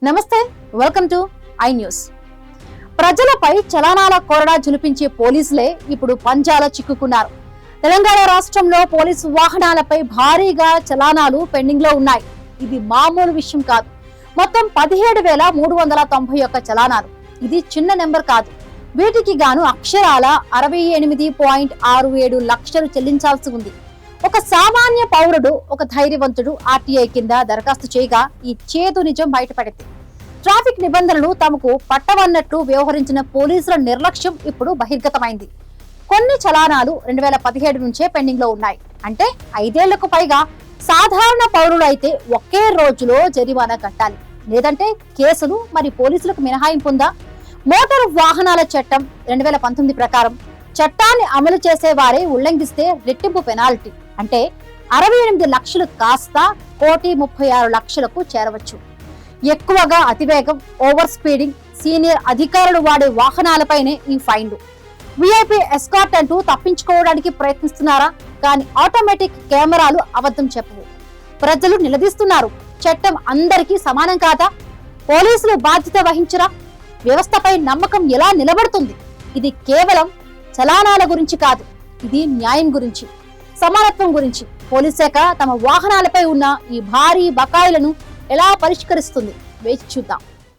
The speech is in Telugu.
నమస్తే, వెల్కమ్ టు ఐ న్యూస్. ప్రజలపై చలానాల కొరడా జులిపించే పోలీసులే ఇప్పుడు పంజాలో చిక్కుకున్నారు. తెలంగాణ రాష్ట్రంలో పోలీసు వాహనాలపై భారీగా చలానాలు పెండింగ్ లో ఉన్నాయి. ఇది మామూలు విషయం కాదు. మొత్తం 17,391 చలానాలు. ఇది చిన్న నెంబర్ కాదు. వీటికి గాను అక్షరాల 68.67 లక్షలు చెల్లించాల్సి ఉంది. ఒక సామాన్య పౌరుడు, ఒక ధైర్యవంతుడు ఆర్టీఐ కింద దరఖాస్తు చేయగా ఈ చేదు నిజం బయటపడింది. ట్రాఫిక్ నిబంధనలు తమకు పట్టవన్నట్టు వ్యవహరించిన పోలీసుల నిర్లక్ష్యం ఇప్పుడు బహిర్గతమైంది. కొన్ని చలానాలు 2017 నుంచే పెండింగ్ లో ఉన్నాయి. అంటే 5 ఏళ్లకు పైగా సాధారణ పౌరులు అయితే ఒకే రోజులో జరిమానా కట్టాలి. లేదంటే కేసులు. మరి పోలీసులకు మినహాయింపు ఉందా? మోటారు వాహనాల చట్టం 2019 ప్రకారం చట్టాన్ని అమలు చేసే వారే ఉల్లంఘిస్తే రెట్టింపు పెనాల్టీ అంటే 68 లక్షలు కాస్త 1,36,00,000కు చేరవచ్చు. ఎక్కువగా అతివేగం, ఓవర్ స్పీడింగ్, సీనియర్ అధికారులు వాడే వాహనాలపైనే ఈ ఫైన్లు. విఐపి ఎస్కార్ట్ అంటూ తప్పించుకోవడానికి ప్రయత్నిస్తున్నారా? కానీ ఆటోమేటిక్ కెమెరాలు అబద్ధం చెప్పవు. ప్రజలు నిలదీస్తున్నారు. చట్టం అందరికీ సమానం కాదా? పోలీసులు బాధ్యత వహించరా? వ్యవస్థపై నమ్మకం ఎలా నిలబడుతుంది? ఇది కేవలం చలానాల గురించి కాదు. ఇది న్యాయం గురించి, సమానత్వం గురించి. పోలీస్ శాఖ తమ వాహనాలపై ఉన్న ఈ భారీ బకాయిలను ఎలా పరిష్కరిస్తుంది? వేచి చూద్దాం.